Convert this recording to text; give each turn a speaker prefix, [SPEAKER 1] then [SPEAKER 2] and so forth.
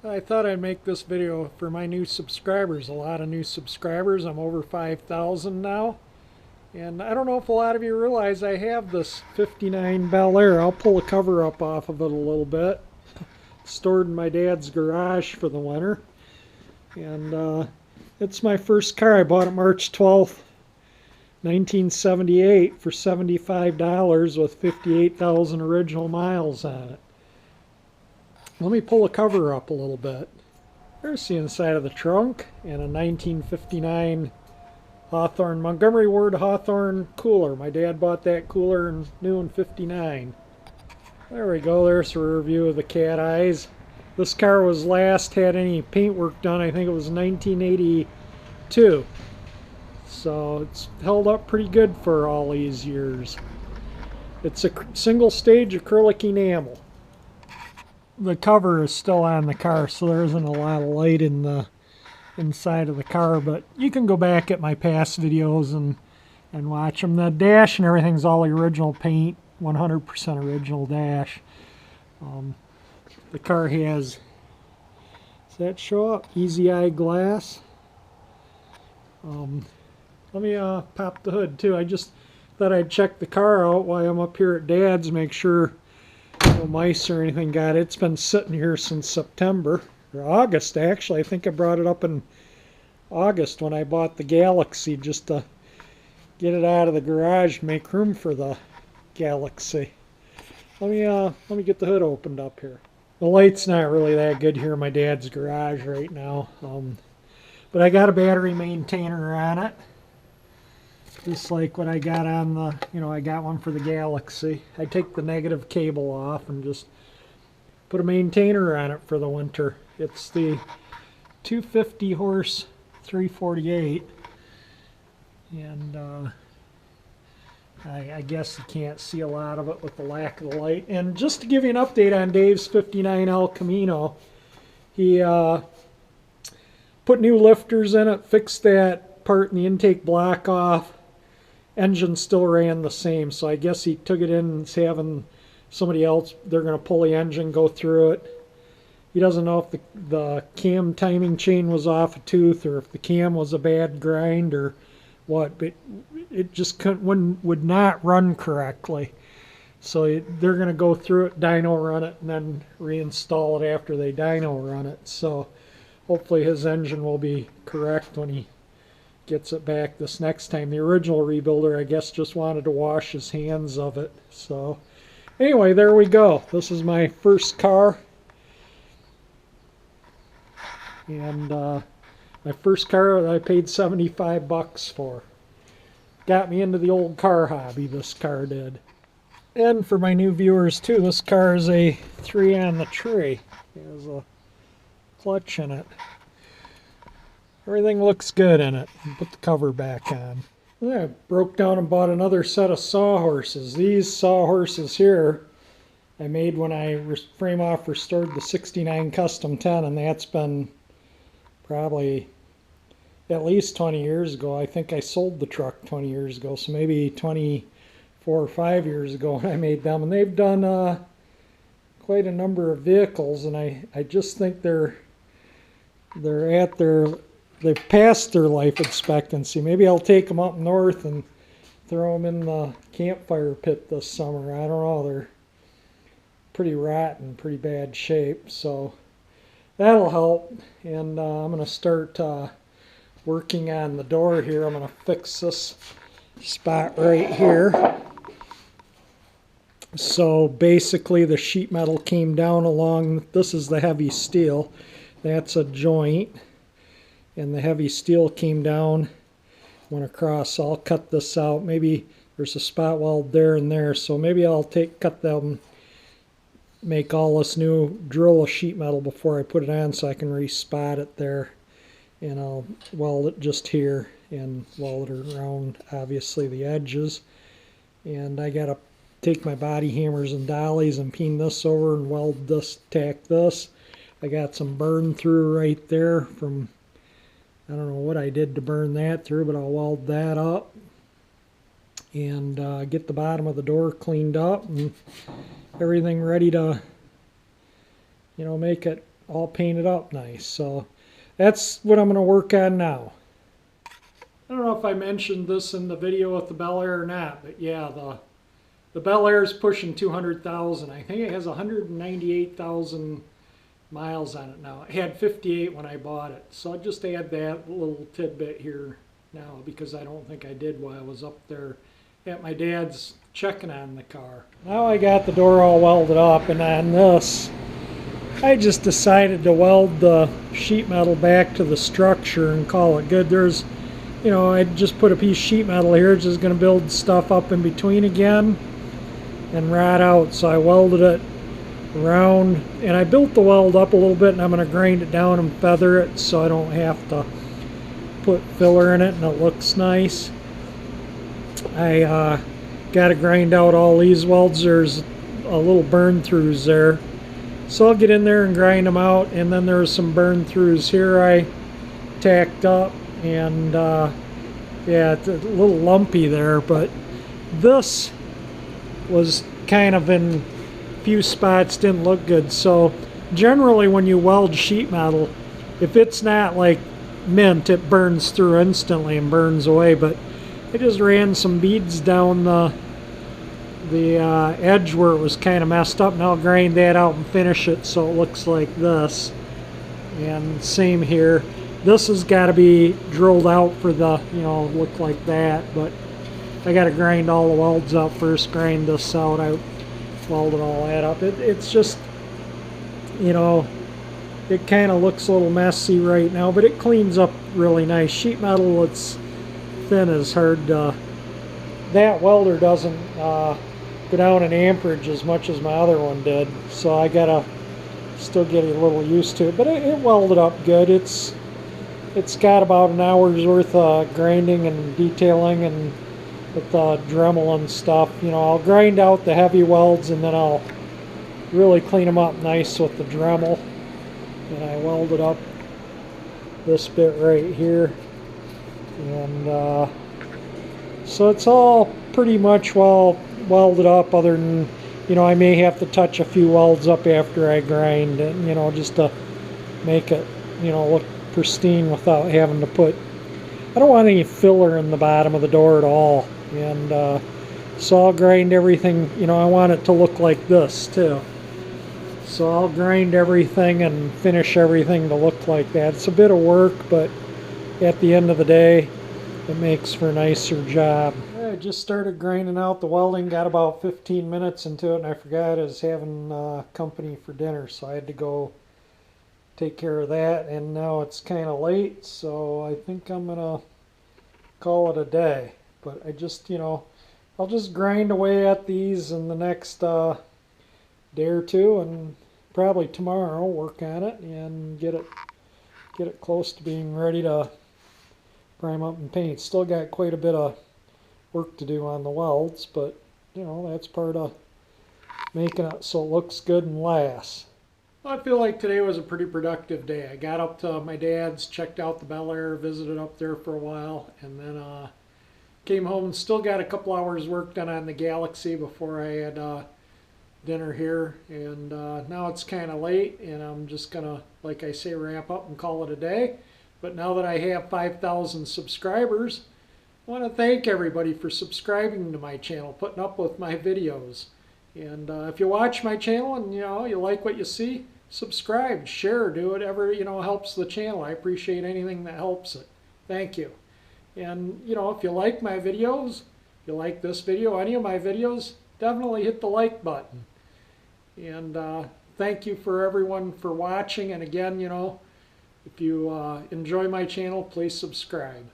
[SPEAKER 1] I thought I'd make this video for my new subscribers. A lot of new subscribers. I'm over 5,000 now. And I don't know if a lot of you realize I have this 59 Bel Air. I'll pull the cover up off of it a little bit. Stored in my dad's garage for the winter. And it's my first car. I bought it March 12th, 1978 for $75 with 58,000 original miles on it. Let me pull the cover up a little bit. There's the inside of the trunk and a 1959 Hawthorne, Montgomery Ward Hawthorne cooler. My dad bought that cooler new in 59. There we go, there's a rear view of the cat eyes. This car was last had any paint work done, I think it was 1982. So it's held up pretty good for all these years. It's a single stage acrylic enamel. The cover is still on the car, so there isn't a lot of light in the inside of the car, but you can go back at my past videos and watch them. The dash and everything's all the original paint, 100% original dash. The car has, does that show up? Easy eye glass. Let me pop the hood too. I just thought I'd check the car out while I'm up here at Dad's, make sure no mice or anything got it. It's been sitting here since September, or August actually. I think I brought it up in August when I bought the Galaxie, just to get it out of the garage, make room for the Galaxie. Let me get the hood opened up here. The light's not really that good here in my dad's garage right now, but I got a battery maintainer on it, just like what I got on the, I got one for the Galaxie. I take the negative cable off and just put a maintainer on it for the winter. It's the 250 horse 348, and I guess you can't see a lot of it with the lack of the light. And just to give you an update on Dave's 59L Camino, he put new lifters in it, fixed that part in the intake block off. Engine still ran the same, so I guess he took it in and is having somebody else, they're going to pull the engine, go through it. He doesn't know if the cam timing chain was off a tooth or if the cam was a bad grind or what, but it just would not run correctly. So they're going to go through it, dyno run it, and then reinstall it after they dyno run it. So hopefully his engine will be correct when he gets it back this next time. The original rebuilder, I guess, just wanted to wash his hands of it. So anyway, there we go. This is my first car. And my first car that I paid 75 bucks for. Got me into the old car hobby, this car did. And for my new viewers too, this car is a 3 on the tree. It has a clutch in it. Everything looks good in it. Put the cover back on. I broke down and bought another set of sawhorses. These sawhorses here I made when I frame off restored the 69 Custom 10, and that's been probably at least 20 years ago. I think I sold the truck 20 years ago, so maybe 24 or 5 years ago when I made them. And they've done quite a number of vehicles, and I just think they've passed their life expectancy. Maybe I'll take them up north and throw them in the campfire pit this summer. I don't know. They're pretty rotten, pretty bad shape, so that'll help. And I'm going to start working on the door here. I'm going to fix this spot right here. So basically the sheet metal came down along, this is the heavy steel, that's a joint, and the heavy steel came down, went across. So I'll cut this out. Maybe there's a spot weld there and there, so maybe I'll cut them, make all this new, drill a sheet metal before I put it on so I can re-spot it there, and I'll weld it just here and weld it around obviously the edges. And I gotta take my body hammers and dollies and peen this over and weld this, tack this. I got some burn through right there from, I don't know what I did to burn that through, but I'll weld that up and get the bottom of the door cleaned up and everything ready to, make it all painted up nice. So that's what I'm going to work on now. I don't know if I mentioned this in the video with the Bel Air or not, but yeah, the Bel Air is pushing 200,000. I think it has 198,000 miles on it now. It had 58 when I bought it. So I'll just add that little tidbit here now because I don't think I did while I was up there at my dad's checking on the car. Now I got the door all welded up, and on this I just decided to weld the sheet metal back to the structure and call it good. There's, you know, I just put a piece of sheet metal here. It's just going to build stuff up in between again and rot out. So I welded it around, and I built the weld up a little bit, and I'm going to grind it down and feather it so I don't have to put filler in it and it looks nice. I got to grind out all these welds. There's a little burn throughs there, so I'll get in there and grind them out. And then there's some burn throughs here I tacked up, and yeah, it's a little lumpy there, but this was kind of in a few spots didn't look good. So generally when you weld sheet metal, if it's not like mint, it burns through instantly and burns away. But I just ran some beads down the edge where it was kind of messed up, and I'll grind that out and finish it so it looks like this. And same here. This has got to be drilled out for the, you know, look like that, but I got to grind all the welds out first, grind this out. I welded all that up. It's just, you know, it kind of looks a little messy right now, but it cleans up really nice. Sheet metal, it's thin, is hard to, that welder doesn't go down in amperage as much as my other one did, so I gotta still get a little used to it, but it welded up good. It's got about an hour's worth of grinding and detailing, and with the Dremel and stuff. You know, I'll grind out the heavy welds and then I'll really clean them up nice with the Dremel. And I welded up this bit right here, and so it's all pretty much well welded up, other than, you know, I may have to touch a few welds up after I grind it, you know, just to make it, you know, look pristine without having to put, I don't want any filler in the bottom of the door at all. And so I'll grind everything, you know, I want it to look like this too. So I'll grind everything and finish everything to look like that. It's a bit of work, but at the end of the day, it makes for a nicer job. I just started grinding out the welding, got about 15 minutes into it, and I forgot I was having company for dinner, so I had to go take care of that. And now it's kind of late, so I think I'm gonna call it a day. But I just, you know, I'll just grind away at these in the next day or two, and probably tomorrow work on it and get it close to being ready to prime up and paint. Still got quite a bit of work to do on the welds, but you know, that's part of making it so it looks good and lasts. Well, I feel like today was a pretty productive day. I got up to my dad's, checked out the Bel Air, visited up there for a while, and then came home and still got a couple hours work done on the Galaxie before I had dinner here. And now it's kind of late, and I'm just gonna, like I say, wrap up and call it a day. But now that I have 5,000 subscribers, I want to thank everybody for subscribing to my channel, putting up with my videos. And if you watch my channel and, you know, you like what you see, subscribe, share, do whatever, you know, helps the channel. I appreciate anything that helps it. Thank you. And, you know, if you like my videos, if you like this video, any of my videos, definitely hit the like button. And thank you for everyone for watching. And again, you know, if you enjoy my channel, please subscribe.